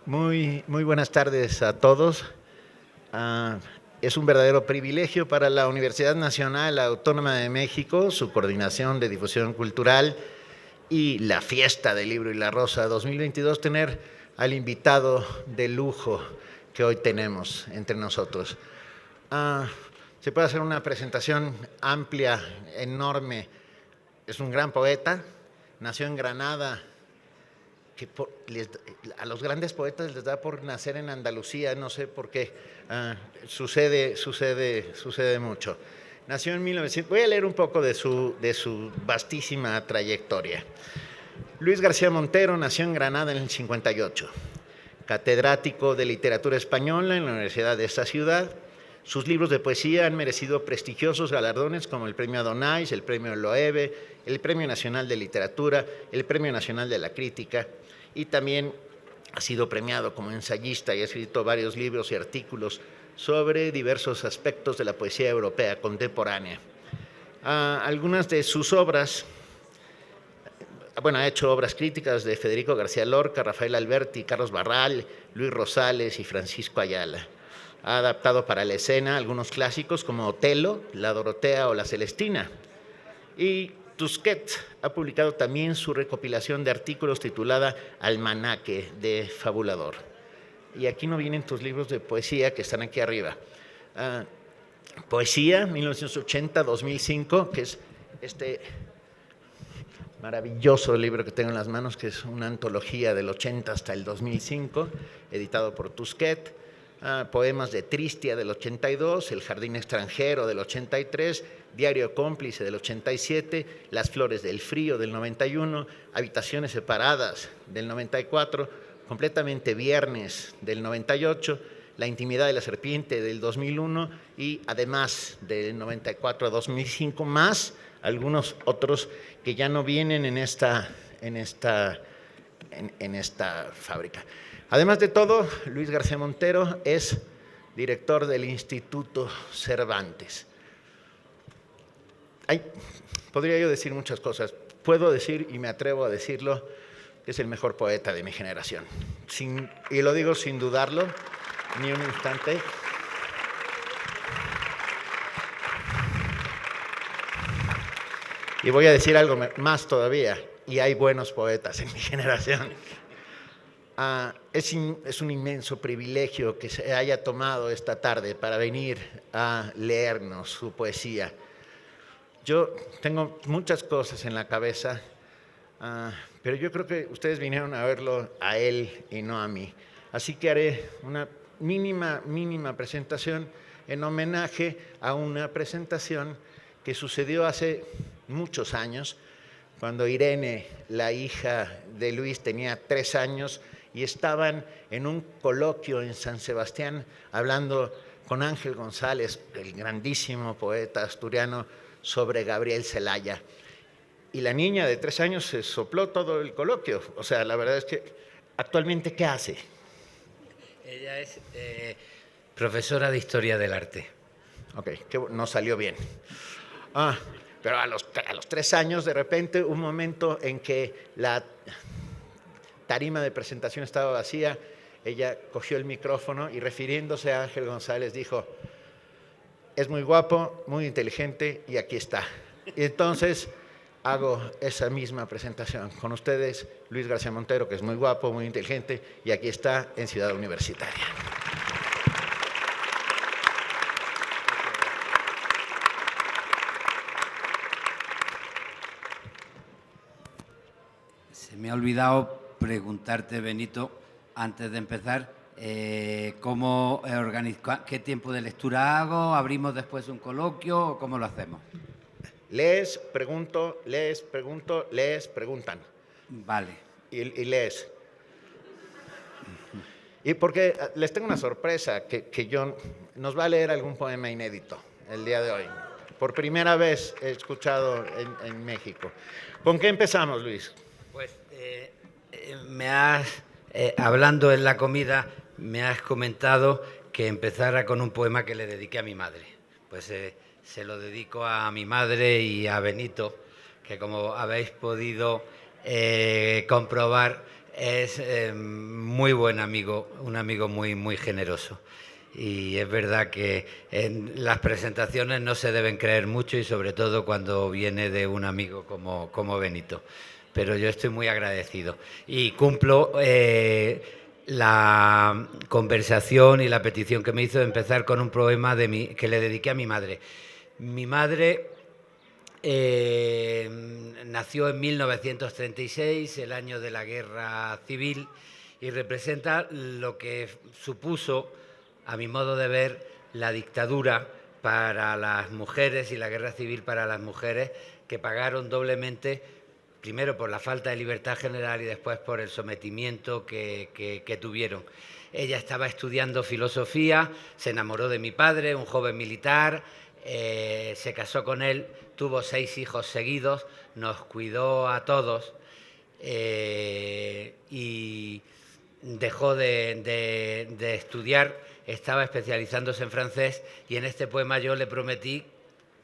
Muy buenas tardes a todos. Es un verdadero privilegio para la Universidad Nacional Autónoma de México, su coordinación de difusión cultural y la Fiesta del Libro y la Rosa 2022, tener al invitado de lujo que hoy tenemos entre nosotros. Se puede hacer una presentación amplia, enorme. Es un gran poeta, nació en Granada, a los grandes poetas les da por nacer en Andalucía, no sé por qué, sucede mucho. Nació en 1900, voy a leer un poco de su vastísima trayectoria. Luis García Montero nació en Granada en el 58, catedrático de literatura española en la Universidad de esta ciudad. Sus libros de poesía han merecido prestigiosos galardones como el Premio Adonais, el Premio Loewe, el Premio Nacional de Literatura, el Premio Nacional de la Crítica, y también ha sido premiado como ensayista y ha escrito varios libros y artículos sobre diversos aspectos de la poesía europea contemporánea. Algunas de sus obras, ha hecho obras críticas de Federico García Lorca, Rafael Alberti, Carlos Barral, Luis Rosales y Francisco Ayala. Ha adaptado para la escena algunos clásicos como Otelo, La Dorotea o La Celestina. Y Tusquets ha publicado también su recopilación de artículos titulada Almanaque de Fabulador. Y aquí no vienen tus libros de poesía que están aquí arriba. Poesía, 1980-2005, que es este maravilloso libro que tengo en las manos, que es una antología del 80 hasta el 2005, editado por Tusquets. Poemas de Tristia del 82, El Jardín Extranjero del 83, Diario Cómplice del 87, Las Flores del Frío del 91, Habitaciones Separadas del 94, Completamente Viernes del 98, La Intimidad de la Serpiente del 2001 y además del 94 a 2005, más algunos otros que ya no vienen en esta fábrica. Además de todo, Luis García Montero es director del Instituto Cervantes. Podría yo decir muchas cosas. Puedo decir, y me atrevo a decirlo, que es el mejor poeta de mi generación. Y lo digo sin dudarlo, ni un instante. Y voy a decir algo más todavía, y hay buenos poetas en mi generación. Es un inmenso privilegio que se haya tomado esta tarde para venir a leernos su poesía. Yo tengo muchas cosas en la cabeza, pero yo creo que ustedes vinieron a verlo a él y no a mí. Así que haré una mínima presentación en homenaje a una presentación que sucedió hace muchos años, cuando Irene, la hija de Luis, tenía 3 años y estaban en un coloquio en San Sebastián hablando con Ángel González, el grandísimo poeta asturiano, sobre Gabriel Celaya. Y la niña de 3 años se sopló todo el coloquio. O sea, la verdad es que, ¿actualmente qué hace? Ella es profesora de Historia del Arte. Ok, que no salió bien. Pero a los 3 años, de repente, un momento en que la tarima de presentación estaba vacía, ella cogió el micrófono y, refiriéndose a Ángel González, dijo: es muy guapo, muy inteligente y aquí está. Y entonces hago esa misma presentación con ustedes, Luis García Montero, que es muy guapo, muy inteligente y aquí está en Ciudad Universitaria. Se me ha olvidado preguntarte, Benito, antes de empezar, ¿cómo qué tiempo de lectura hago? ¿Abrimos después un coloquio o cómo lo hacemos? Lees, pregunto, lees, preguntan. Vale. Y lees. Y porque les tengo una sorpresa, que John nos va a leer algún poema inédito el día de hoy. Por primera vez he escuchado en México. ¿Con qué empezamos, Luis? Pues hablando en la comida, me has comentado que empezara con un poema que le dediqué a mi madre. Pues se lo dedico a mi madre y a Benito, que como habéis podido comprobar, Es muy buen amigo, un amigo muy, muy generoso. Y es verdad que en las presentaciones no se deben creer mucho y sobre todo cuando viene de un amigo como Benito. Pero yo estoy muy agradecido y cumplo la conversación y la petición que me hizo de empezar con un poema que le dediqué a mi madre. Mi madre nació en 1936, el año de la Guerra Civil, y representa lo que supuso, a mi modo de ver, la dictadura para las mujeres y la guerra civil para las mujeres, que pagaron doblemente, primero por la falta de libertad general y después por el sometimiento que tuvieron. Ella estaba estudiando filosofía, se enamoró de mi padre, un joven militar, se casó con él, tuvo 6 hijos seguidos, nos cuidó a todos y dejó de estudiar, estaba especializándose en francés y en este poema yo le prometí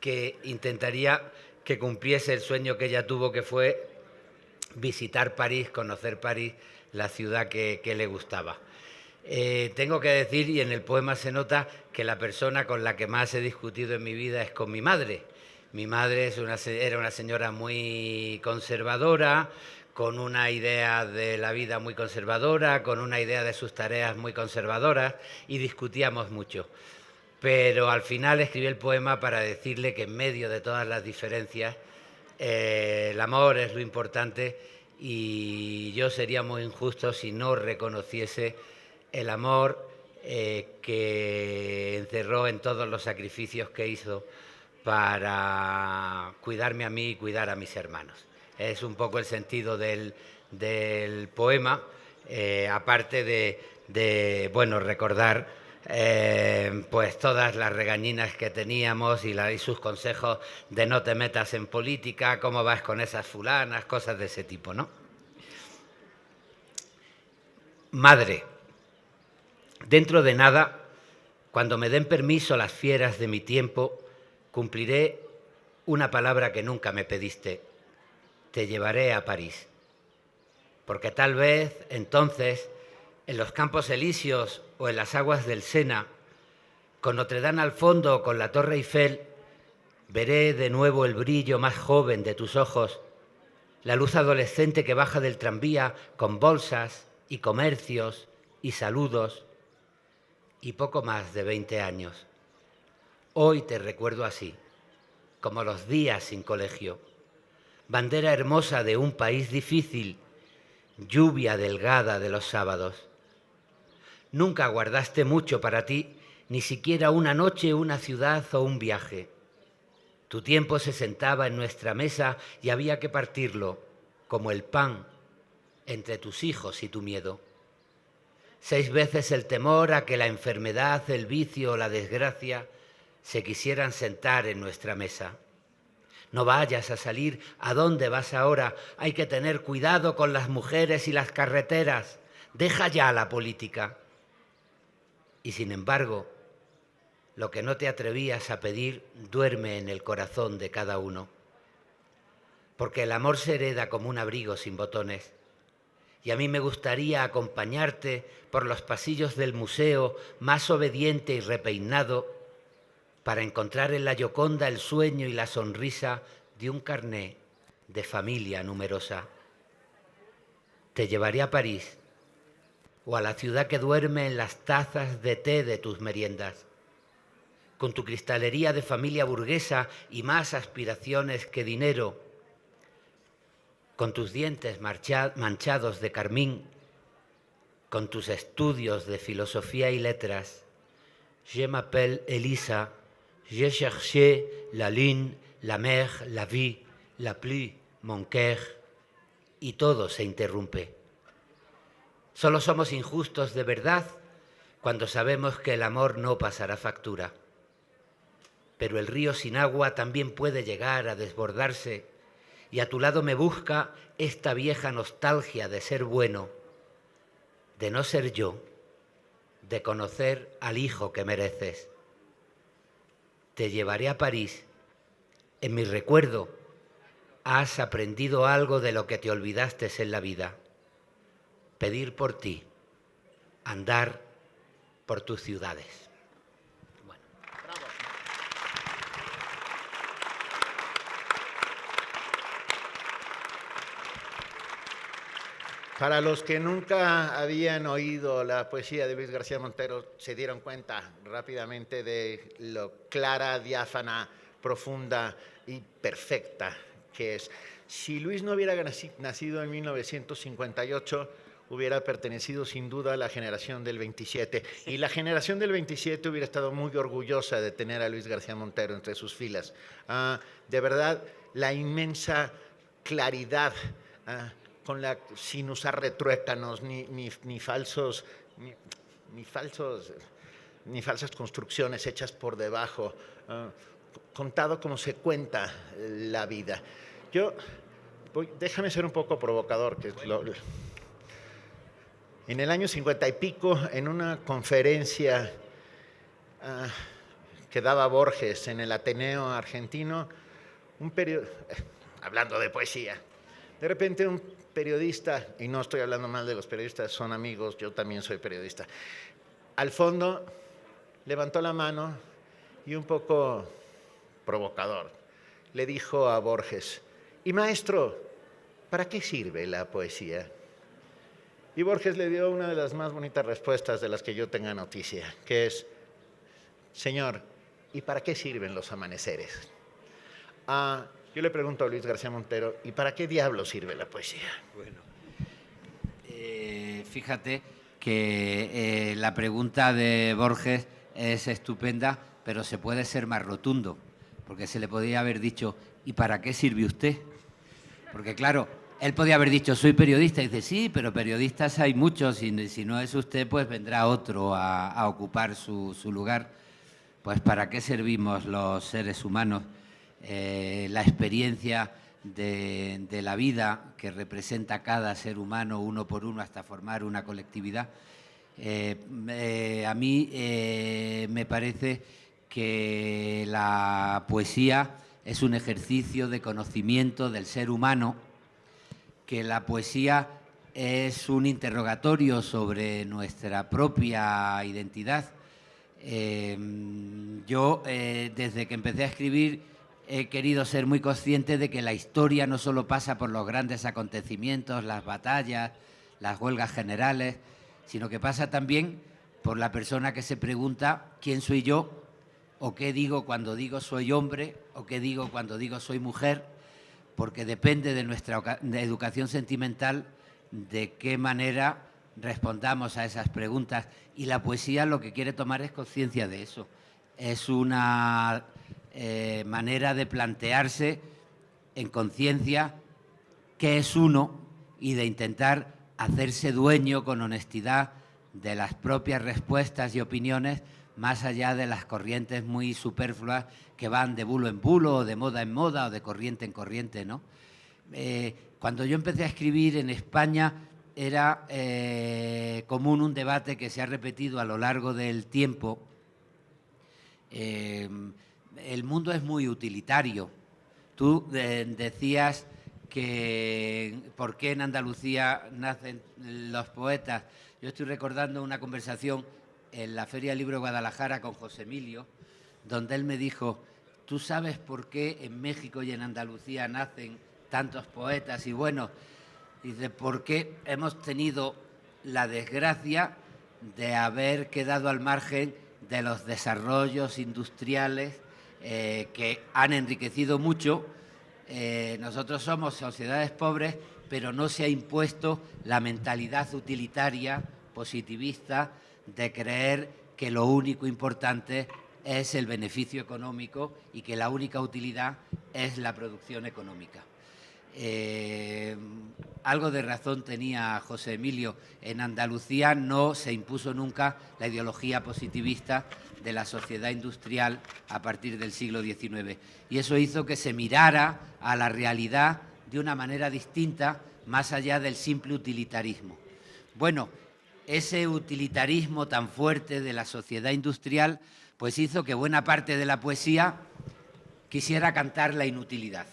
que intentaría que cumpliese el sueño que ella tuvo, que fue visitar París, conocer París, la ciudad que le gustaba. Tengo que decir, y en el poema se nota, que la persona con la que más he discutido en mi vida es con mi madre. Mi madre era una señora muy conservadora, con una idea de la vida muy conservadora, con una idea de sus tareas muy conservadoras, y discutíamos mucho. Pero al final escribí el poema para decirle que en medio de todas las diferencias, el amor es lo importante y yo sería muy injusto si no reconociese el amor que encerró en todos los sacrificios que hizo para cuidarme a mí y cuidar a mis hermanos. Es un poco el sentido del poema, aparte de bueno, recordar pues todas las regañinas que teníamos y sus consejos de no te metas en política, cómo vas con esas fulanas, cosas de ese tipo, ¿no? Madre, dentro de nada, cuando me den permiso las fieras de mi tiempo, cumpliré una palabra que nunca me pediste: te llevaré a París. Porque tal vez entonces, en los Campos Elíseos o en las aguas del Sena, con Notre Dame al fondo o con la Torre Eiffel, veré de nuevo el brillo más joven de tus ojos, la luz adolescente que baja del tranvía con bolsas y comercios y saludos, y poco más de 20 años. Hoy te recuerdo así, como los días sin colegio, bandera hermosa de un país difícil, lluvia delgada de los sábados. Nunca guardaste mucho para ti, ni siquiera una noche, una ciudad o un viaje. Tu tiempo se sentaba en nuestra mesa y había que partirlo, como el pan, entre tus hijos y tu miedo. 6 veces el temor a que la enfermedad, el vicio o la desgracia se quisieran sentar en nuestra mesa. No vayas a salir. ¿A dónde vas ahora? Hay que tener cuidado con las mujeres y las carreteras. Deja ya la política. Y sin embargo, lo que no te atrevías a pedir duerme en el corazón de cada uno. Porque el amor se hereda como un abrigo sin botones. Y a mí me gustaría acompañarte por los pasillos del museo, más obediente y repeinado, para encontrar en la Gioconda el sueño y la sonrisa de un carné de familia numerosa. Te llevaré a París o a la ciudad que duerme en las tazas de té de tus meriendas, con tu cristalería de familia burguesa y más aspiraciones que dinero, con tus dientes manchados de carmín, con tus estudios de filosofía y letras. Je m'appelle Elisa, j'ai cherché la lune, la mer, la vie, la pluie, mon cœur, y todo se interrumpe. Solo somos injustos de verdad cuando sabemos que el amor no pasará factura. Pero el río sin agua también puede llegar a desbordarse, y a tu lado me busca esta vieja nostalgia de ser bueno, de no ser yo, de conocer al hijo que mereces. Te llevaré a París. En mi recuerdo has aprendido algo de lo que te olvidaste en la vida. pedir por ti, andar por tus ciudades. Bueno. Bravo. Para los que nunca habían oído la poesía de Luis García Montero, se dieron cuenta rápidamente de lo clara, diáfana, profunda y perfecta que es. Si Luis no hubiera nacido en 1958, hubiera pertenecido sin duda a la generación del 27. Y la generación del 27 hubiera estado muy orgullosa de tener a Luis García Montero entre sus filas. De verdad, la inmensa claridad, sin usar retruécanos ni falsas construcciones hechas por debajo, contado como se cuenta la vida. Déjame ser un poco provocador, en el año 50 y pico, en una conferencia que daba Borges en el Ateneo argentino, hablando de poesía, de repente un periodista, y no estoy hablando mal de los periodistas, son amigos, yo también soy periodista, al fondo levantó la mano y un poco provocador le dijo a Borges: y maestro, ¿para qué sirve la poesía? Y Borges le dio una de las más bonitas respuestas de las que yo tenga noticia, que es: señor, ¿y para qué sirven los amaneceres? Yo le pregunto a Luis García Montero: ¿y para qué diablos sirve la poesía? Bueno, fíjate que la pregunta de Borges es estupenda, pero se puede ser más rotundo, porque se le podría haber dicho: ¿y para qué sirve usted? Porque claro, él podía haber dicho: soy periodista, y dice: sí, pero periodistas hay muchos, y si no es usted, pues vendrá otro a ocupar su lugar. Pues ¿para qué servimos los seres humanos? La experiencia de la vida que representa cada ser humano uno por uno hasta formar una colectividad. A mí me parece que la poesía es un ejercicio de conocimiento del ser humano, que la poesía es un interrogatorio sobre nuestra propia identidad. Yo, desde que empecé a escribir, he querido ser muy consciente de que la historia no solo pasa por los grandes acontecimientos, las batallas, las huelgas generales, sino que pasa también por la persona que se pregunta: ¿quién soy yo? ¿O qué digo cuando digo soy hombre? ¿O qué digo cuando digo soy mujer? Porque depende de nuestra educación sentimental de qué manera respondamos a esas preguntas. Y la poesía lo que quiere tomar es conciencia de eso. Es una manera de plantearse en conciencia qué es uno y de intentar hacerse dueño con honestidad de las propias respuestas y opiniones, más allá de las corrientes muy superfluas que van de bulo en bulo, o de moda en moda, o de corriente en corriente, ¿no? Cuando yo empecé a escribir en España era común un debate que se ha repetido a lo largo del tiempo. El mundo es muy utilitario. Tú decías que ¿por qué en Andalucía nacen los poetas? Yo estoy recordando una conversación en la Feria del Libro de Guadalajara con José Emilio, donde él me dijo: ¿tú sabes por qué en México y en Andalucía nacen tantos poetas? Y bueno, dice: porque hemos tenido la desgracia de haber quedado al margen de los desarrollos industriales que han enriquecido mucho. Nosotros somos sociedades pobres, pero no se ha impuesto la mentalidad utilitaria, positivista, de creer que lo único importante es el beneficio económico y que la única utilidad es la producción económica. Algo de razón tenía José Emilio. En Andalucía no se impuso nunca la ideología positivista de la sociedad industrial a partir del siglo XIX. Y eso hizo que se mirara a la realidad de una manera distinta, más allá del simple utilitarismo. Bueno, ese utilitarismo tan fuerte de la sociedad industrial pues hizo que buena parte de la poesía quisiera cantar la inutilidad.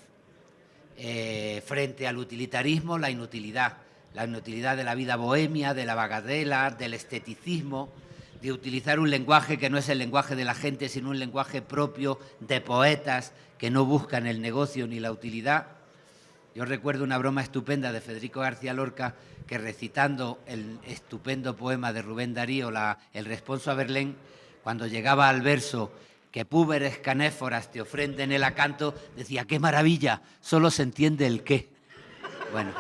Frente al utilitarismo, la inutilidad. la inutilidad de la vida bohemia, de la bagatela, del esteticismo, de utilizar un lenguaje que no es el lenguaje de la gente, sino un lenguaje propio de poetas que no buscan el negocio ni la utilidad. Yo recuerdo una broma estupenda de Federico García Lorca, que recitando el estupendo poema de Rubén Darío, El responso a Verlaine, cuando llegaba al verso que púberes canéforas te ofrenden el acanto, decía, ¡qué maravilla! Solo se entiende el qué. Bueno,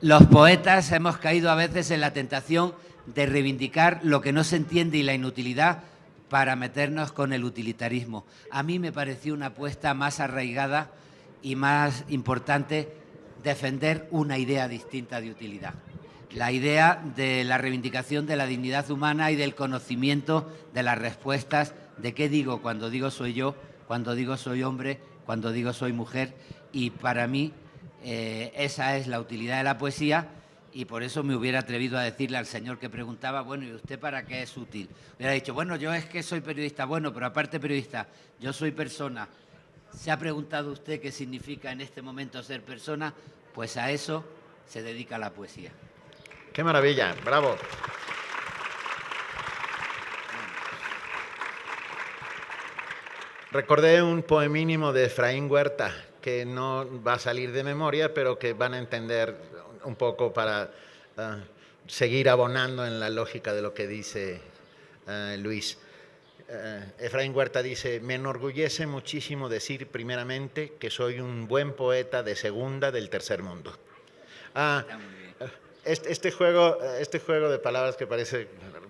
los poetas hemos caído a veces en la tentación de reivindicar lo que no se entiende y la inutilidad para meternos con el utilitarismo. A mí me pareció una apuesta más arraigada y más importante defender una idea distinta de utilidad. La idea de la reivindicación de la dignidad humana y del conocimiento de las respuestas de qué digo cuando digo soy yo, cuando digo soy hombre, cuando digo soy mujer. Y para mí esa es la utilidad de la poesía, y por eso me hubiera atrevido a decirle al señor que preguntaba, bueno, ¿y usted para qué es útil? Hubiera dicho, bueno, yo es que soy periodista, bueno, pero aparte periodista, yo soy persona. ¿Se ha preguntado usted qué significa en este momento ser persona? Pues a eso se dedica la poesía. ¡Qué maravilla! ¡Bravo! Recordé un poemínimo de Efraín Huerta, que no va a salir de memoria, pero que van a entender un poco para seguir abonando en la lógica de lo que dice Luis. Efraín Huerta dice, me enorgullece muchísimo decir primeramente que soy un buen poeta de segunda del tercer mundo. Este juego de palabras que parece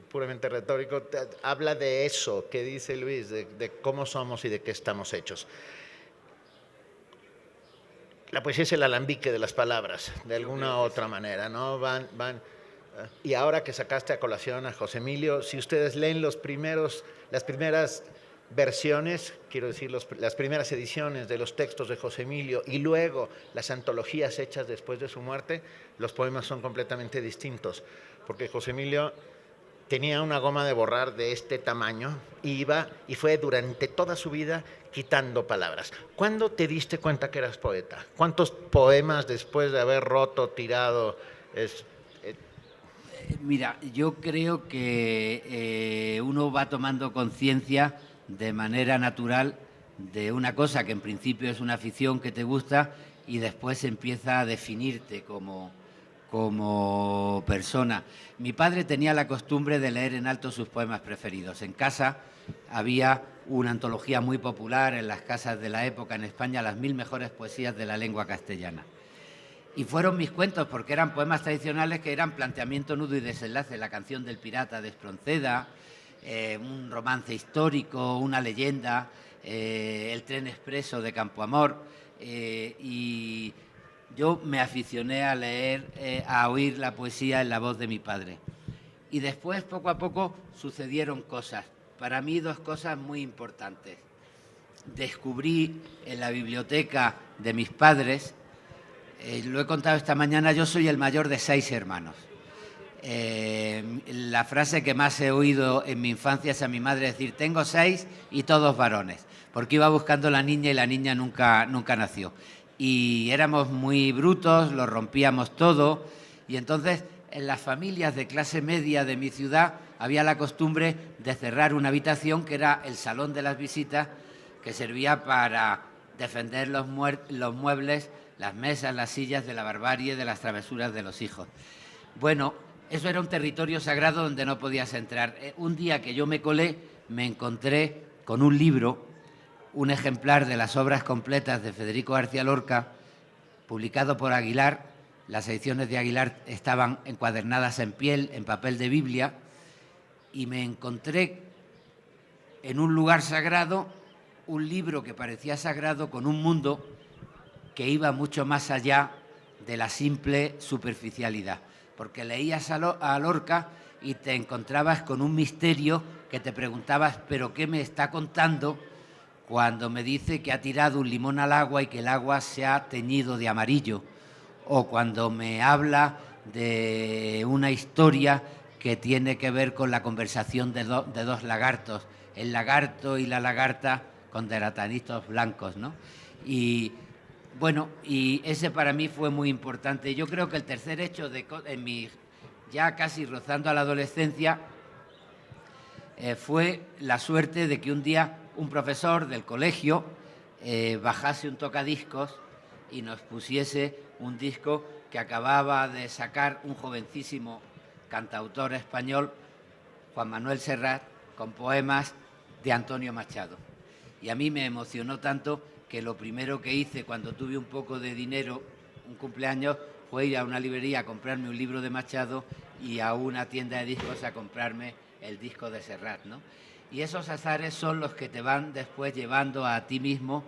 puramente retórico habla de eso que dice Luis, de cómo somos y de qué estamos hechos. La poesía es el alambique de las palabras, de alguna u otra manera, ¿no? Y ahora que sacaste a colación a José Emilio, si ustedes leen las primeras versiones, quiero decir, las primeras ediciones de los textos de José Emilio y luego las antologías hechas después de su muerte, los poemas son completamente distintos, porque José Emilio tenía una goma de borrar de este tamaño y fue durante toda su vida quitando palabras. ¿Cuándo te diste cuenta que eras poeta? ¿Cuántos poemas después de haber roto, tirado? Mira, yo creo que uno va tomando conciencia de manera natural de una cosa que en principio es una afición que te gusta y después empieza a definirte como persona. Mi padre tenía la costumbre de leer en alto sus poemas preferidos. En casa había una antología muy popular en las casas de la época en España, las 1000 mejores poesías de la lengua castellana. Y fueron mis cuentos, porque eran poemas tradicionales que eran planteamiento, nudo y desenlace, la canción del pirata de Espronceda, un romance histórico, una leyenda, el tren expreso de Campoamor, y yo me aficioné a leer, a oír la poesía en la voz de mi padre. Y después, poco a poco, sucedieron cosas. Para mí, 2 cosas muy importantes. Descubrí en la biblioteca de mis padres, lo he contado esta mañana, yo soy el mayor de 6 hermanos. La frase que más he oído en mi infancia es a mi madre decir, tengo 6 y todos varones, porque iba buscando la niña y la niña nunca nació. Y éramos muy brutos, lo rompíamos todo, y entonces en las familias de clase media de mi ciudad había la costumbre de cerrar una habitación que era el salón de las visitas, que servía para defender los muebles, las mesas, las sillas de la barbarie, de las travesuras de los hijos. Bueno, eso era un territorio sagrado donde no podías entrar. Un día que yo me colé, me encontré con un libro, un ejemplar de las obras completas de Federico García Lorca, publicado por Aguilar. Las ediciones de Aguilar estaban encuadernadas en piel, en papel de Biblia, y me encontré en un lugar sagrado un libro que parecía sagrado con un mundo que iba mucho más allá de la simple superficialidad, porque leías a Lorca y te encontrabas con un misterio que te preguntabas, ¿pero qué me está contando cuando me dice que ha tirado un limón al agua y que el agua se ha teñido de amarillo? O cuando me habla de una historia que tiene que ver con la conversación de 2 lagartos, el lagarto y la lagarta con delatanitos blancos, ¿no? Y Bueno, y ese para mí fue muy importante. Yo creo que el tercer hecho, en mi, ya casi rozando a la adolescencia, fue la suerte de que un día un profesor del colegio bajase un tocadiscos y nos pusiese un disco que acababa de sacar un jovencísimo cantautor español, Juan Manuel Serrat, con poemas de Antonio Machado. Y a mí me emocionó tanto que lo primero que hice cuando tuve un poco de dinero, un cumpleaños, fue ir a una librería a comprarme un libro de Machado y a una tienda de discos a comprarme el disco de Serrat, ¿no? Y esos azares son los que te van después llevando a ti mismo,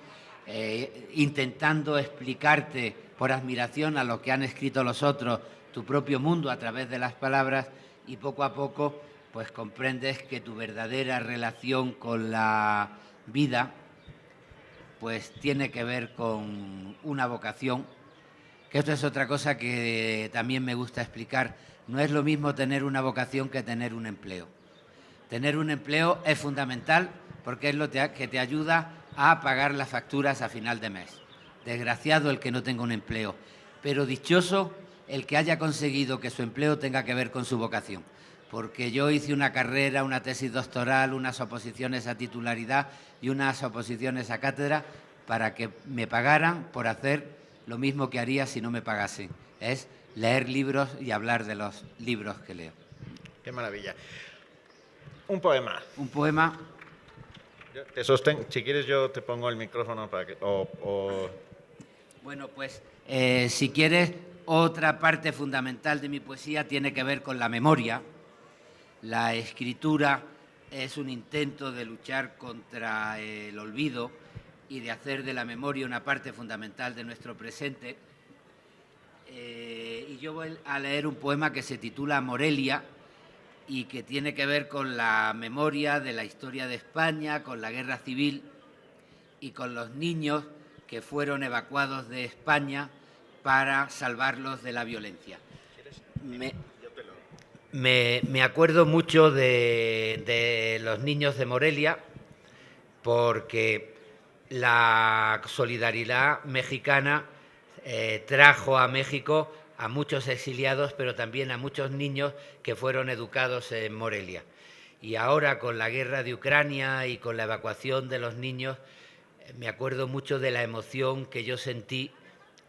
intentando explicarte por admiración a lo que han escrito los otros, tu propio mundo a través de las palabras, y poco a poco pues comprendes que tu verdadera relación con la vida pues tiene que ver con una vocación, que esto es otra cosa que también me gusta explicar. No es lo mismo tener una vocación que tener un empleo. Tener un empleo es fundamental porque es lo que te ayuda a pagar las facturas a final de mes. Desgraciado el que no tenga un empleo, pero dichoso el que haya conseguido que su empleo tenga que ver con su vocación. Porque yo hice una carrera, una tesis doctoral, unas oposiciones a titularidad y unas oposiciones a cátedra para que me pagaran por hacer lo mismo que haría si no me pagasen. Es leer libros y hablar de los libros que leo. Qué maravilla. Un poema. Un poema. Te sostengo. Si quieres yo te pongo el micrófono para que... Bueno, pues si quieres, otra parte fundamental de mi poesía tiene que ver con la memoria. La escritura es un intento de luchar contra el olvido y de hacer de la memoria una parte fundamental de nuestro presente. Y yo voy a leer un poema que se titula Morelia y que tiene que ver con la memoria de la historia de España, con la guerra civil y con los niños que fueron evacuados de España para salvarlos de la violencia. Me acuerdo mucho de los niños de Morelia porque la solidaridad mexicana trajo a México a muchos exiliados, pero también a muchos niños que fueron educados en Morelia. Y ahora, con la guerra de Ucrania y con la evacuación de los niños, me acuerdo mucho de la emoción que yo sentí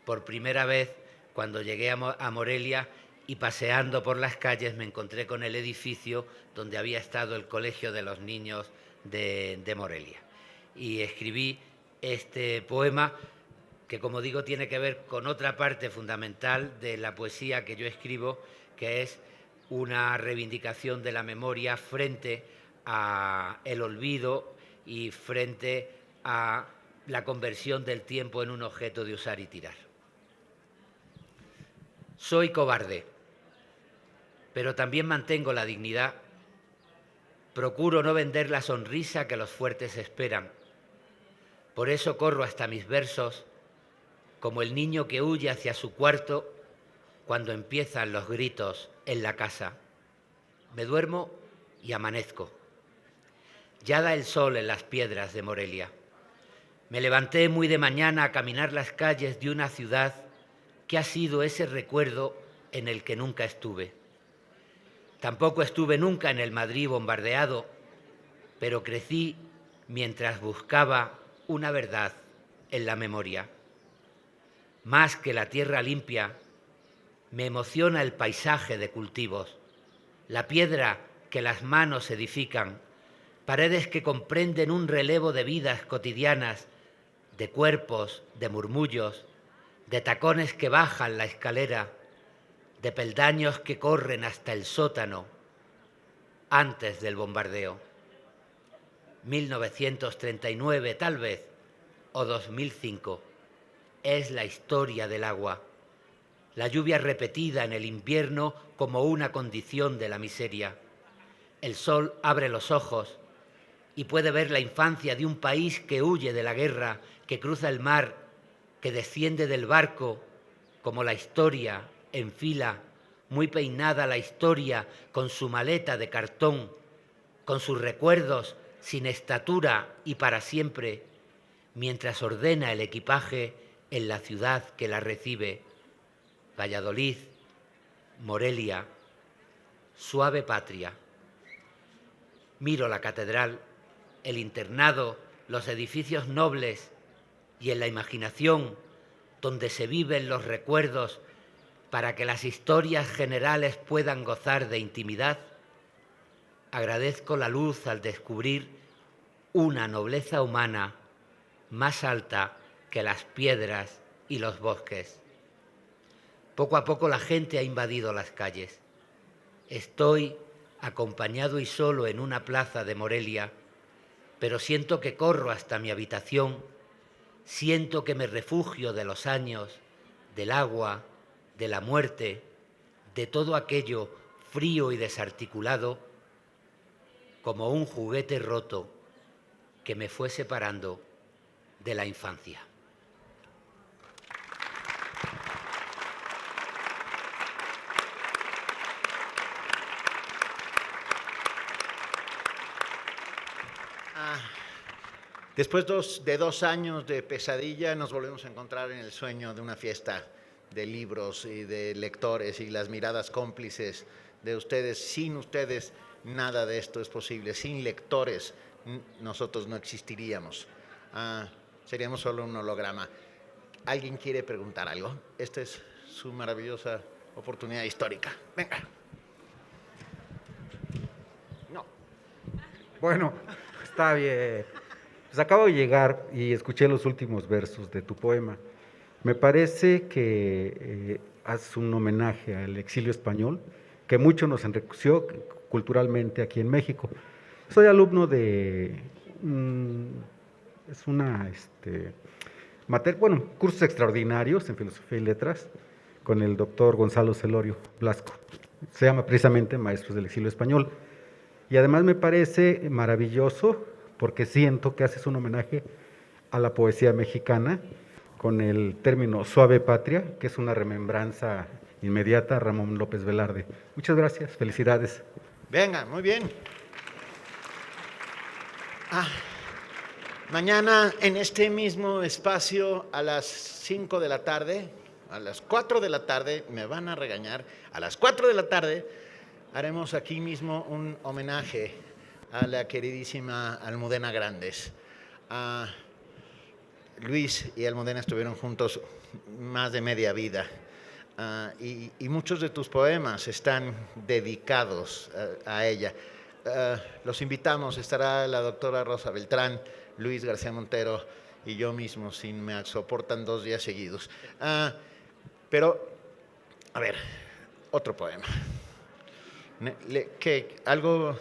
por primera vez cuando llegué a Morelia y paseando por las calles me encontré con el edificio donde había estado el Colegio de los Niños de Morelia. Y escribí este poema que, como digo, tiene que ver con otra parte fundamental de la poesía que yo escribo, que es una reivindicación de la memoria frente al olvido y frente a la conversión del tiempo en un objeto de usar y tirar. Soy cobarde, pero también mantengo la dignidad. Procuro no vender la sonrisa que los fuertes esperan. Por eso corro hasta mis versos como el niño que huye hacia su cuarto cuando empiezan los gritos en la casa. Me duermo y amanezco. Ya da el sol en las piedras de Morelia. Me levanté muy de mañana a caminar las calles de una ciudad que ha sido ese recuerdo en el que nunca estuve. Tampoco estuve nunca en el Madrid bombardeado, pero crecí mientras buscaba una verdad en la memoria. Más que la tierra limpia, me emociona el paisaje de cultivos, la piedra que las manos edifican, paredes que comprenden un relevo de vidas cotidianas, de cuerpos, de murmullos, de tacones que bajan la escalera, de peldaños que corren hasta el sótano antes del bombardeo. 1939 tal vez, o 2005, es la historia del agua, la lluvia repetida en el invierno como una condición de la miseria. El sol abre los ojos y puede ver la infancia de un país que huye de la guerra, que cruza el mar, que desciende del barco, como la historia en fila, muy peinada la historia con su maleta de cartón, con sus recuerdos sin estatura y para siempre, mientras ordena el equipaje en la ciudad que la recibe, Valladolid, Morelia, suave patria. Miro la catedral, el internado, los edificios nobles y en la imaginación, donde se viven los recuerdos para que las historias generales puedan gozar de intimidad, agradezco la luz al descubrir una nobleza humana más alta que las piedras y los bosques. Poco a poco la gente ha invadido las calles. Estoy acompañado y solo en una plaza de Morelia, pero siento que corro hasta mi habitación, siento que me refugio de los años, del agua, de la muerte, de todo aquello frío y desarticulado, como un juguete roto que me fue separando de la infancia. Después de 2 años de pesadilla, nos volvemos a encontrar en el sueño de una fiesta de libros y de lectores y las miradas cómplices de ustedes. Sin ustedes, nada de esto es posible. Sin lectores, nosotros no existiríamos. Seríamos solo un holograma. ¿Alguien quiere preguntar algo? Esta es su maravillosa oportunidad histórica. Venga. No. Bueno, está bien. Pues acabo de llegar y escuché los últimos versos de tu poema. Me parece que haces un homenaje al exilio español, que mucho nos enriqueció culturalmente aquí en México. Soy alumno de cursos extraordinarios en Filosofía y Letras con el doctor Gonzalo Celorio Blasco. Se llama precisamente Maestros del Exilio Español. Y además me parece maravilloso porque siento que haces un homenaje a la poesía mexicana con el término suave patria, que es una remembranza inmediata a Ramón López Velarde. Muchas gracias, felicidades. Venga, muy bien. Mañana en este mismo espacio a las 5 de la tarde, a las 4 de la tarde, me van a regañar, a las 4 de la tarde haremos aquí mismo un homenaje a la queridísima Almudena Grandes. Luis y Almudena estuvieron juntos más de media vida y muchos de tus poemas están dedicados a ella. Los invitamos, estará la doctora Rosa Beltrán, Luis García Montero y yo mismo, si me soportan 2 días seguidos. Pero, a ver, otro poema. ¿Algo?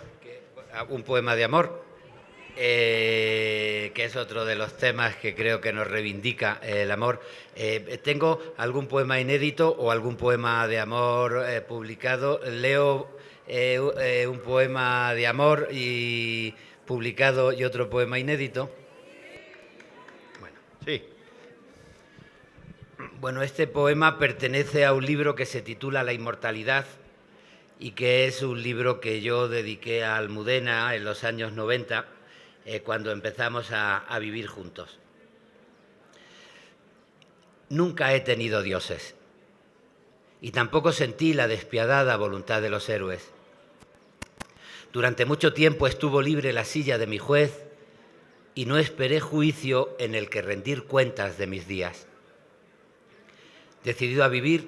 Un poema de amor, que es otro de los temas que creo que nos reivindica el amor. Tengo algún poema inédito o algún poema de amor publicado. Leo un poema de amor y publicado y otro poema inédito. Bueno, sí. Bueno, este poema pertenece a un libro que se titula La inmortalidad y que es un libro que yo dediqué a Almudena en los años 90, cuando empezamos a vivir juntos. Nunca he tenido dioses y tampoco sentí la despiadada voluntad de los héroes. Durante mucho tiempo estuvo libre la silla de mi juez y no esperé juicio en el que rendir cuentas de mis días. Decidido a vivir,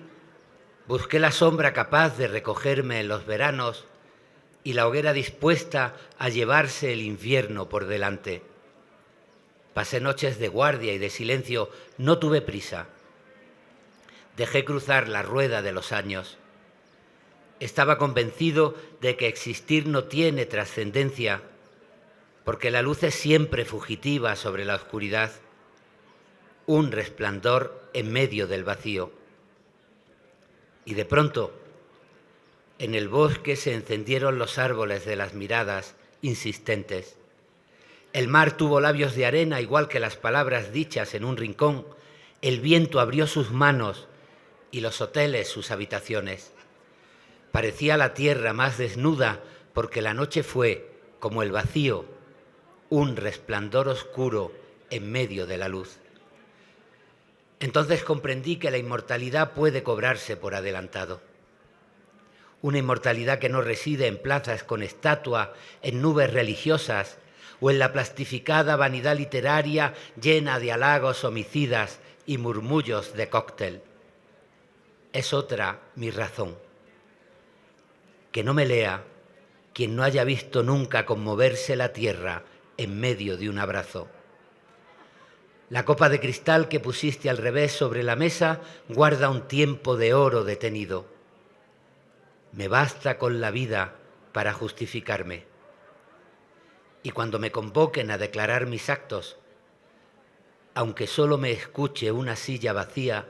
busqué la sombra capaz de recogerme en los veranos y la hoguera dispuesta a llevarse el infierno por delante. Pasé noches de guardia y de silencio, no tuve prisa. Dejé cruzar la rueda de los años. Estaba convencido de que existir no tiene trascendencia, porque la luz es siempre fugitiva sobre la oscuridad, un resplandor en medio del vacío. Y de pronto, en el bosque se encendieron los árboles de las miradas insistentes. El mar tuvo labios de arena igual que las palabras dichas en un rincón. El viento abrió sus manos y los hoteles sus habitaciones. Parecía la tierra más desnuda porque la noche fue, como el vacío, un resplandor oscuro en medio de la luz. Entonces comprendí que la inmortalidad puede cobrarse por adelantado. Una inmortalidad que no reside en plazas con estatua, en nubes religiosas o en la plastificada vanidad literaria llena de halagos homicidas y murmullos de cóctel. Es otra mi razón. Que no me lea quien no haya visto nunca conmoverse la tierra en medio de un abrazo. La copa de cristal que pusiste al revés sobre la mesa guarda un tiempo de oro detenido. Me basta con la vida para justificarme. Y cuando me convoquen a declarar mis actos, aunque solo me escuche una silla vacía,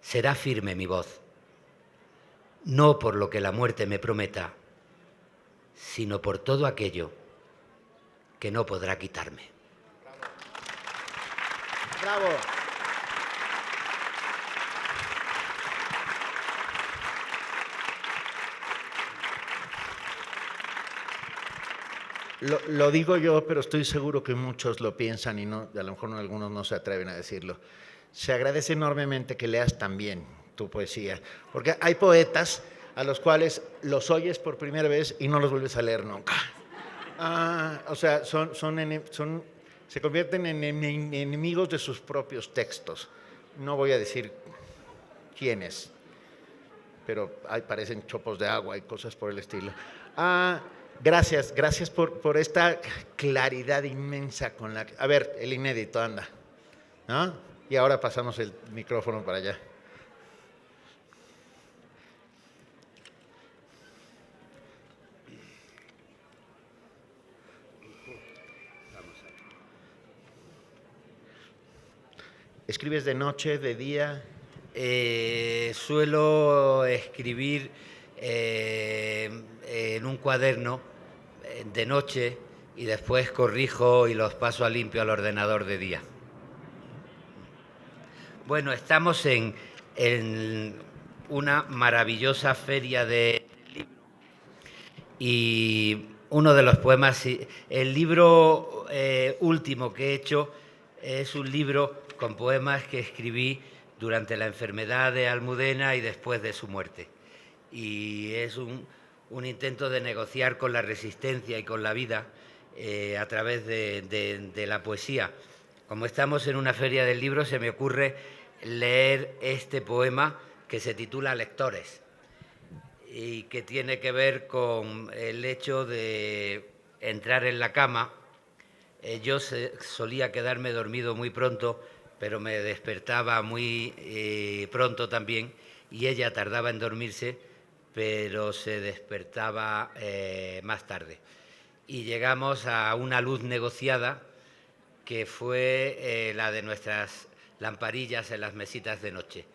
será firme mi voz. No por lo que la muerte me prometa, sino por todo aquello que no podrá quitarme. ¡Bravo! Lo digo yo, pero estoy seguro que muchos lo piensan y no, a lo mejor algunos no se atreven a decirlo. Se agradece enormemente que leas también tu poesía, porque hay poetas a los cuales los oyes por primera vez y no los vuelves a leer nunca. O sea, se convierten en enemigos de sus propios textos. No voy a decir quiénes, pero parecen chopos de agua y cosas por el estilo. Gracias por esta claridad inmensa con la que... A ver, el inédito, anda, ¿no? Y ahora pasamos el micrófono para allá. ¿Escribes de noche, de día? Suelo escribir en un cuaderno de noche y después corrijo y los paso a limpio al ordenador de día. Bueno, estamos en una maravillosa feria de libros y uno de los poemas, el libro último que he hecho es un libro con poemas que escribí durante la enfermedad de Almudena y después de su muerte. Y es un intento de negociar con la resistencia y con la vida a través de la poesía. Como estamos en una feria del libro, se me ocurre leer este poema que se titula Lectores y que tiene que ver con el hecho de entrar en la cama. Yo solía quedarme dormido muy pronto, pero me despertaba muy pronto también, y ella tardaba en dormirse, pero se despertaba más tarde. Y llegamos a una luz negociada que fue la de nuestras lamparillas en las mesitas de noche.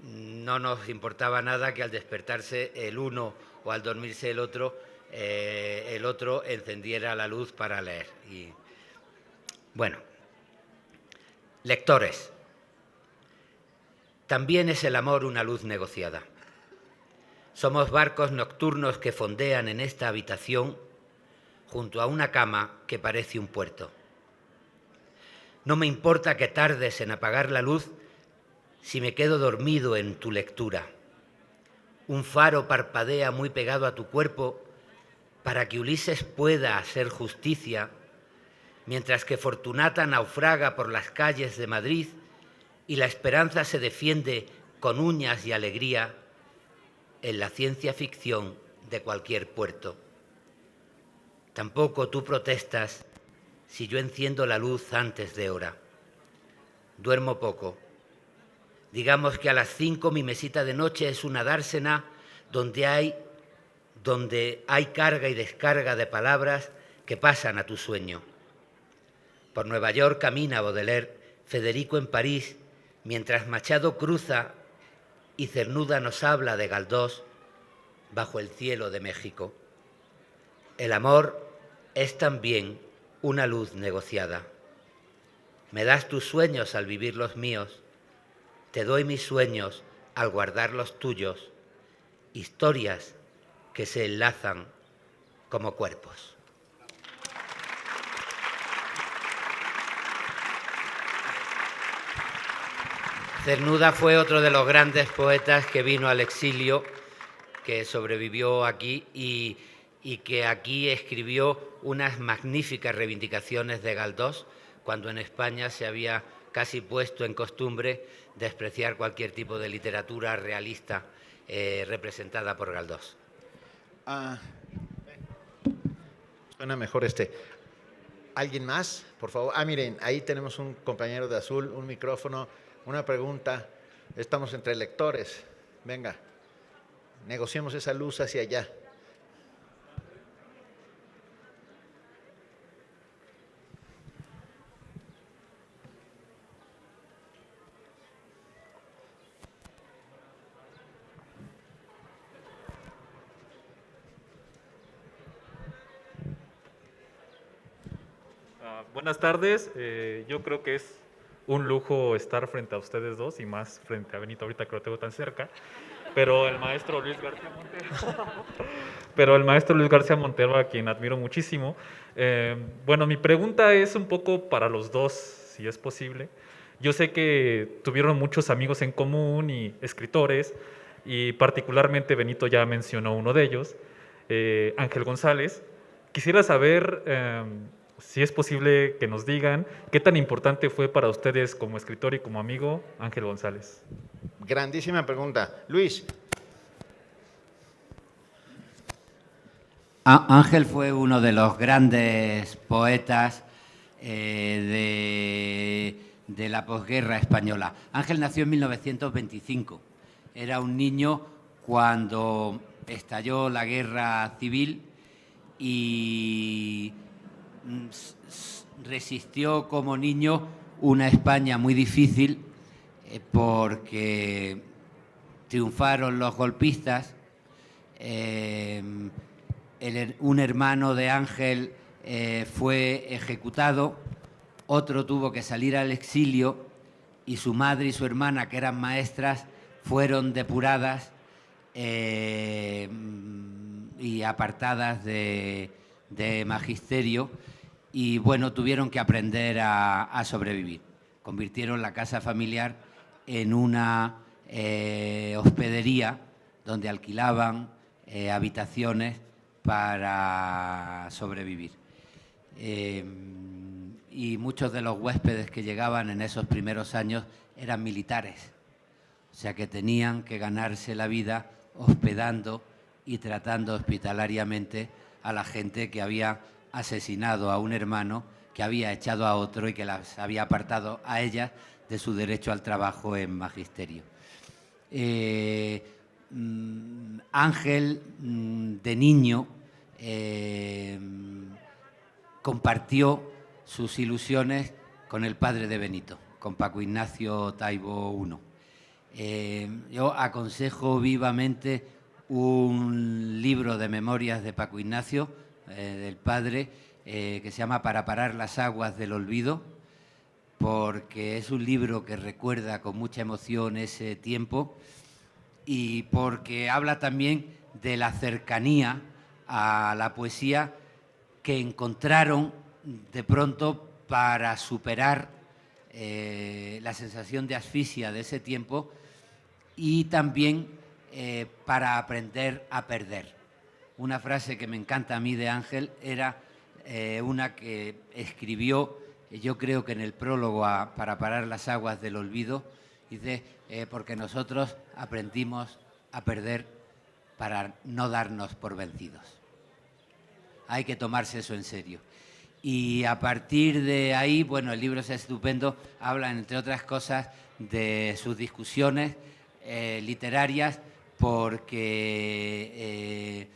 No nos importaba nada que al despertarse el uno o al dormirse el otro encendiera la luz para leer. Y, bueno, lectores. También es el amor una luz negociada. Somos barcos nocturnos que fondean en esta habitación junto a una cama que parece un puerto. No me importa que tardes en apagar la luz si me quedo dormido en tu lectura. Un faro parpadea muy pegado a tu cuerpo para que Ulises pueda hacer justicia, mientras que Fortunata naufraga por las calles de Madrid y la esperanza se defiende con uñas y alegría en la ciencia ficción de cualquier puerto. Tampoco tú protestas si yo enciendo la luz antes de hora. Duermo poco. Digamos que a las 5 mi mesita de noche es una dársena donde hay carga y descarga de palabras que pasan a tu sueño. Por Nueva York camina Baudelaire, Federico en París, mientras Machado cruza y Cernuda nos habla de Galdós bajo el cielo de México. El amor es también una luz negociada. Me das tus sueños al vivir los míos, te doy mis sueños al guardar los tuyos, historias que se enlazan como cuerpos. Cernuda fue otro de los grandes poetas que vino al exilio, que sobrevivió aquí y que aquí escribió unas magníficas reivindicaciones de Galdós, cuando en España se había casi puesto en costumbre despreciar cualquier tipo de literatura realista representada por Galdós. Suena mejor este. ¿Alguien más? Por favor. Miren, ahí tenemos un compañero de azul, un micrófono, una pregunta. Estamos entre lectores. Venga, negociemos esa luz hacia allá. Buenas tardes, yo creo que es un lujo estar frente a ustedes dos y más frente a Benito ahorita que lo tengo tan cerca, pero el maestro Luis García Montero, a quien admiro muchísimo. Bueno, mi pregunta es un poco para los dos, si es posible. Yo sé que tuvieron muchos amigos en común y escritores, y particularmente Benito ya mencionó uno de ellos, Ángel González. Quisiera saber si es posible que nos digan qué tan importante fue para ustedes como escritor y como amigo Ángel González. Grandísima pregunta. Luis. Ángel fue uno de los grandes poetas de la posguerra española. Ángel nació en 1925. Era un niño cuando estalló la guerra civil y resistió como niño una España muy difícil porque triunfaron los golpistas. Un hermano de Ángel fue ejecutado, otro tuvo que salir al exilio y su madre y su hermana, que eran maestras, fueron depuradas y apartadas de magisterio. Y bueno, tuvieron que aprender a sobrevivir. Convirtieron la casa familiar en una hospedería donde alquilaban habitaciones para sobrevivir. Y muchos de los huéspedes que llegaban en esos primeros años eran militares. O sea que tenían que ganarse la vida hospedando y tratando hospitalariamente a la gente que había asesinado a un hermano, que había echado a otro y que las había apartado a ellas de su derecho al trabajo en magisterio. Ángel, de niño, compartió sus ilusiones con el padre de Benito, con Paco Ignacio Taibo I. Yo aconsejo vivamente un libro de memorias de Paco Ignacio, del padre, que se llama Para parar las aguas del olvido, porque es un libro que recuerda con mucha emoción ese tiempo y porque habla también de la cercanía a la poesía que encontraron de pronto para superar la sensación de asfixia de ese tiempo y también para aprender a perder. Una frase que me encanta a mí de Ángel era una que escribió, yo creo que en el prólogo Para parar las aguas del olvido, dice, porque nosotros aprendimos a perder para no darnos por vencidos. Hay que tomarse eso en serio. Y a partir de ahí, bueno, el libro es estupendo, habla, entre otras cosas, de sus discusiones literarias, porque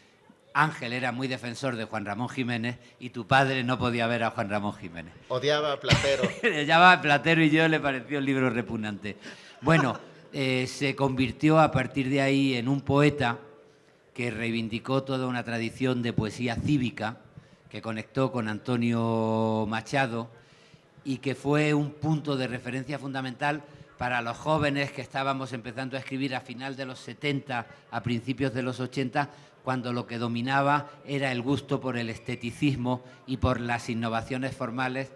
Ángel era muy defensor de Juan Ramón Jiménez y tu padre no podía ver a Juan Ramón Jiménez. Odiaba a Platero. Le llamaba a Platero y yo le pareció el libro repugnante. Bueno, se convirtió a partir de ahí en un poeta que reivindicó toda una tradición de poesía cívica, que conectó con Antonio Machado y que fue un punto de referencia fundamental para los jóvenes que estábamos empezando a escribir a final de los 70, a principios de los 80, cuando lo que dominaba era el gusto por el esteticismo y por las innovaciones formales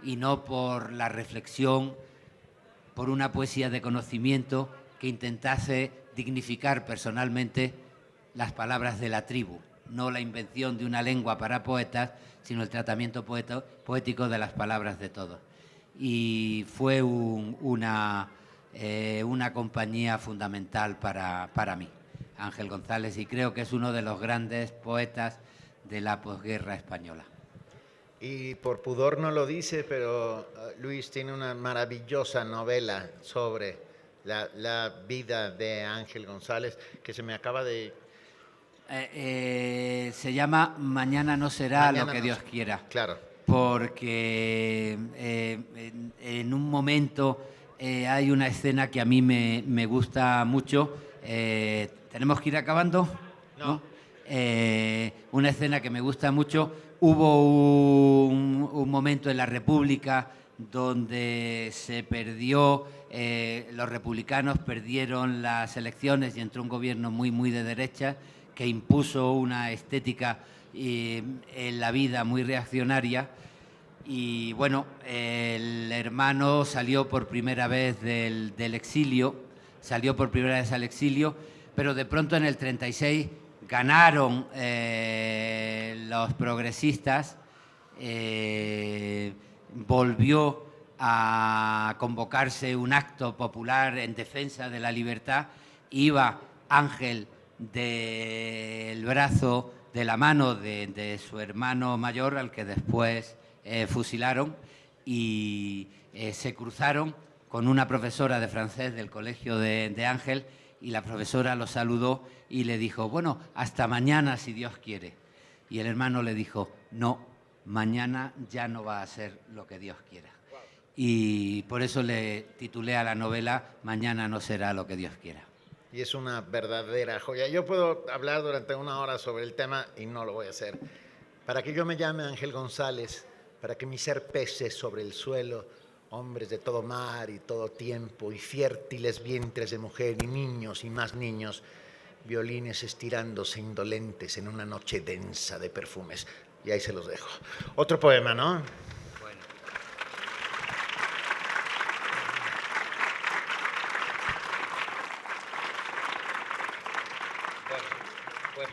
y no por la reflexión por una poesía de conocimiento que intentase dignificar personalmente las palabras de la tribu, no la invención de una lengua para poetas, sino el tratamiento poético de las palabras de todos. Y fue una compañía fundamental para mí, Ángel González, y creo que es uno de los grandes poetas de la posguerra española. Y por pudor no lo dice, pero Luis tiene una maravillosa novela sobre la vida de Ángel González, que se me acaba de... Se llama Mañana no será Mañana lo que no Dios será. quiera. Claro. Porque en un momento hay una escena que a mí me gusta mucho. ¿Tenemos que ir acabando? No. Una escena que me gusta mucho. Hubo un momento en la República donde se perdió, los republicanos perdieron las elecciones y entró un gobierno muy de derecha que impuso una estética en la vida muy reaccionaria. Y bueno, el hermano salió por primera vez del exilio, salió por primera vez al exilio, pero de pronto en el 36 ganaron los progresistas, volvió a convocarse un acto popular en defensa de la libertad, iba Ángel del brazo, de la mano de su hermano mayor, al que después fusilaron, y se cruzaron con una profesora de francés del colegio de Ángel, y la profesora lo saludó y le dijo, bueno, hasta mañana si Dios quiere. Y el hermano le dijo, no, mañana ya no va a ser lo que Dios quiera. Y por eso le titulé a la novela Mañana no será lo que Dios quiera. Y es una verdadera joya. Yo puedo hablar durante una hora sobre el tema y no lo voy a hacer. Para que yo me llame Ángel González, para que mi ser pese sobre el suelo, hombres de todo mar y todo tiempo, y fértiles vientres de mujer, y niños y más niños, violines estirándose indolentes en una noche densa de perfumes. Y ahí se los dejo. Otro poema, ¿no? Bueno. Pues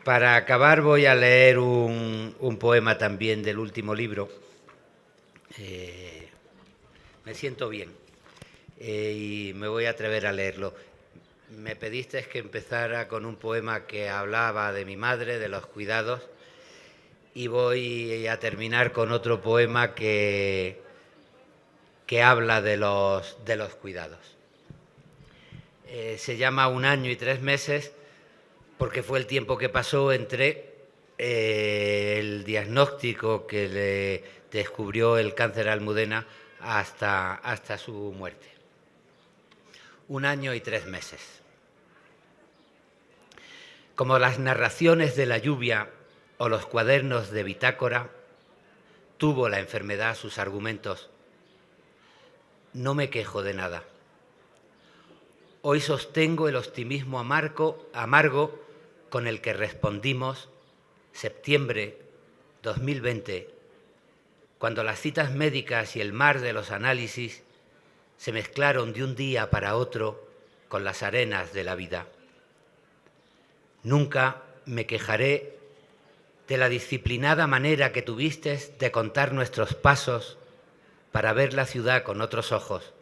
para acabar voy a leer un poema también del último libro. Me siento bien y me voy a atrever a leerlo. Me pediste que empezara con un poema que hablaba de mi madre, de los cuidados, y voy a terminar con otro poema que habla de los cuidados. Se llama 1 año y 3 meses porque fue el tiempo que pasó entre el diagnóstico que le descubrió el cáncer a Almudena hasta su muerte. 1 año y 3 meses. Como las narraciones de la lluvia o los cuadernos de bitácora, tuvo la enfermedad sus argumentos. No me quejo de nada. Hoy sostengo el optimismo amargo con el que respondimos septiembre 2020, cuando las citas médicas y el mar de los análisis se mezclaron de un día para otro con las arenas de la vida. Nunca me quejaré de la disciplinada manera que tuviste de contar nuestros pasos para ver la ciudad con otros ojos,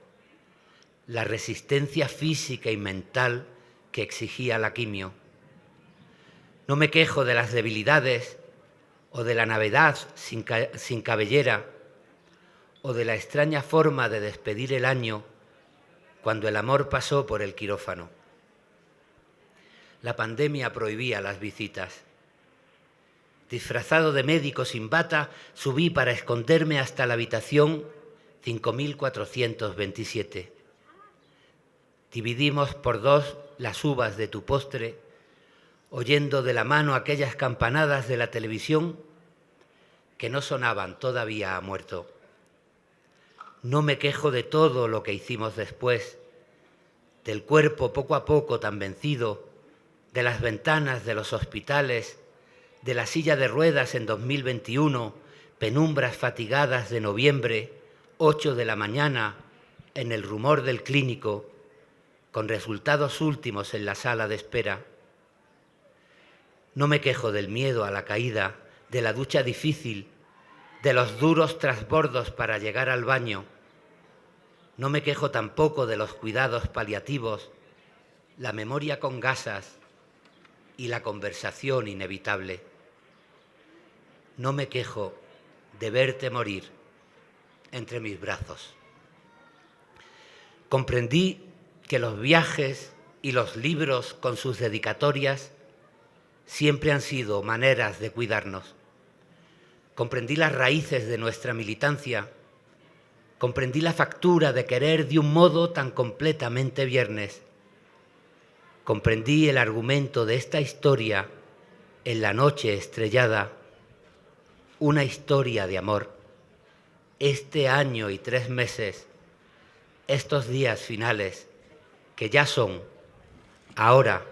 la resistencia física y mental que exigía la quimio. No me quejo de las debilidades o de la Navidad sin cabellera o de la extraña forma de despedir el año cuando el amor pasó por el quirófano. La pandemia prohibía las visitas. Disfrazado de médico sin bata, subí para esconderme hasta la habitación 5427. Dividimos por 2 las uvas de tu postre, oyendo de la mano aquellas campanadas de la televisión que no sonaban todavía a muerto. No me quejo de todo lo que hicimos después, del cuerpo poco a poco tan vencido, de las ventanas de los hospitales, de la silla de ruedas en 2021, penumbras fatigadas de noviembre, 8 de la mañana, en el rumor del clínico, con resultados últimos en la sala de espera. No me quejo del miedo a la caída, de la ducha difícil, de los duros trasbordos para llegar al baño. No me quejo tampoco de los cuidados paliativos, la memoria con gasas y la conversación inevitable. No me quejo de verte morir entre mis brazos. Comprendí que los viajes y los libros con sus dedicatorias siempre han sido maneras de cuidarnos. Comprendí las raíces de nuestra militancia. Comprendí la factura de querer de un modo tan completamente viernes. Comprendí el argumento de esta historia en la noche estrellada, una historia de amor. Este año y 3 meses, estos días finales, que ya son, ahora,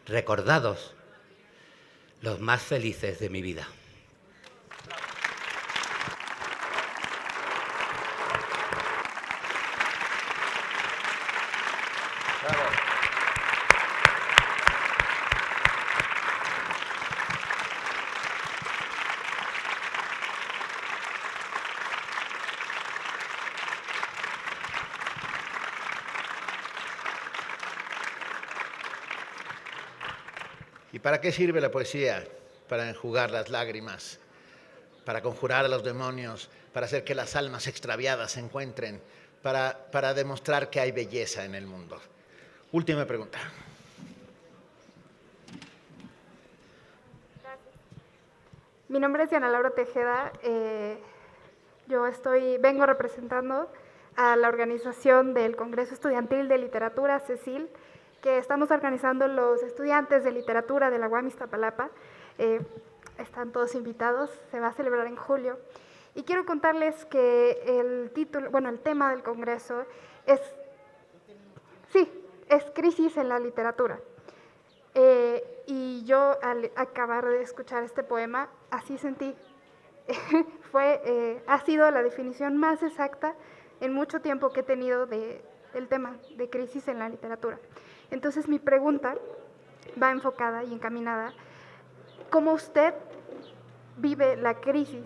recordados, los más felices de mi vida. ¿Y para qué sirve la poesía? Para enjugar las lágrimas, para conjurar a los demonios, para hacer que las almas extraviadas se encuentren, para demostrar que hay belleza en el mundo. Última pregunta. Mi nombre es Diana Laura Tejeda. Yo vengo representando a la organización del Congreso Estudiantil de Literatura, CECIL, que estamos organizando los estudiantes de literatura de la UAM Iztapalapa. Están todos invitados, se va a celebrar en julio. Y quiero contarles que el tema del Congreso es crisis en la literatura. Y yo al acabar de escuchar este poema, así sentí. Ha sido la definición más exacta en mucho tiempo que he tenido del tema de crisis en la literatura. Entonces mi pregunta va enfocada y encaminada: ¿cómo usted vive la crisis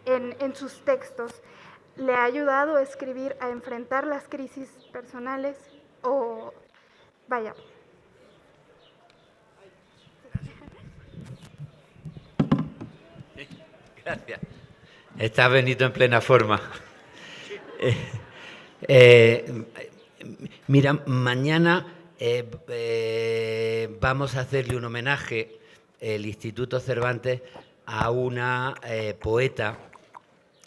en sus textos? ¿Le ha ayudado a escribir, a enfrentar las crisis personales? O vaya. Gracias. Está Benito en plena forma. Mira, mañana vamos a hacerle un homenaje, el Instituto Cervantes, a una poeta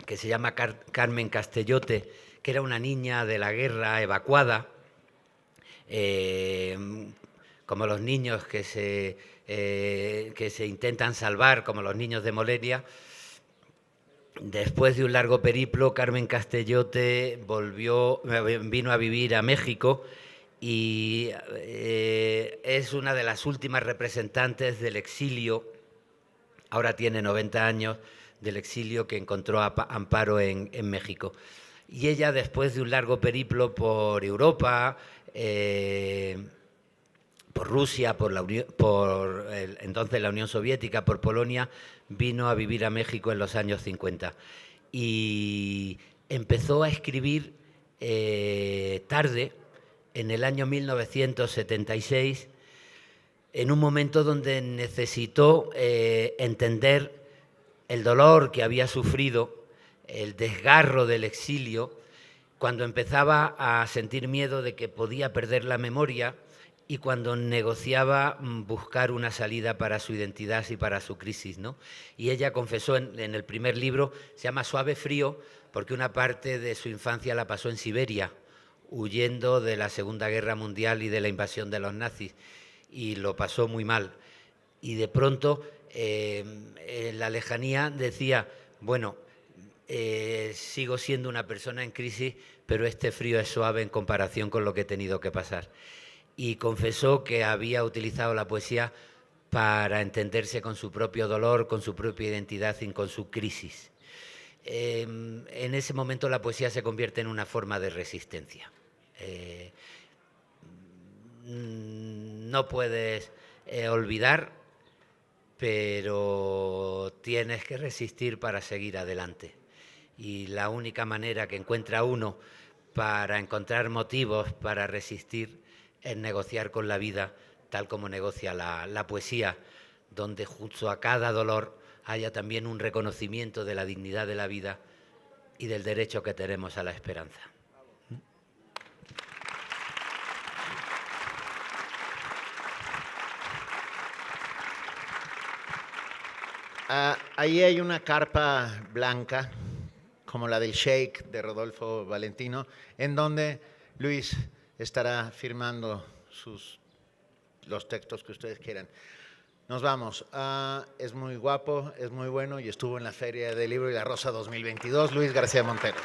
que se llama Carmen Castellote, que era una niña de la guerra evacuada, como los niños que se intentan salvar, como los niños de Morelia. Después de un largo periplo, Carmen Castellote vino a vivir a México y es una de las últimas representantes del exilio. Ahora tiene 90 años, del exilio que encontró amparo en México. Y ella, después de un largo periplo por Europa, por Rusia, entonces la Unión Soviética, por Polonia, vino a vivir a México en los años 50. Y empezó a escribir tarde, en el año 1976, en un momento donde necesitó entender el dolor que había sufrido, el desgarro del exilio, cuando empezaba a sentir miedo de que podía perder la memoria y cuando negociaba buscar una salida para su identidad y para su crisis, ¿no? Y ella confesó en el primer libro, se llama Suave Frío, porque una parte de su infancia la pasó en Siberia, huyendo de la Segunda Guerra Mundial y de la invasión de los nazis, y lo pasó muy mal. Y de pronto, en la lejanía, decía, bueno, sigo siendo una persona en crisis, pero este frío es suave en comparación con lo que he tenido que pasar. Y confesó que había utilizado la poesía para entenderse con su propio dolor, con su propia identidad y con su crisis. en ese momento la poesía se convierte en una forma de resistencia. No puedes olvidar, pero tienes que resistir para seguir adelante. Y la única manera que encuentra uno para encontrar motivos para resistir es negociar con la vida, tal como negocia la poesía, donde junto a cada dolor haya también un reconocimiento de la dignidad de la vida y del derecho que tenemos a la esperanza. Ahí hay una carpa blanca, como la del Shake de Rodolfo Valentino, en donde Luis estará firmando los textos que ustedes quieran. Nos vamos. Es muy guapo, es muy bueno y estuvo en la Feria del Libro y la Rosa 2022. Luis García Montero.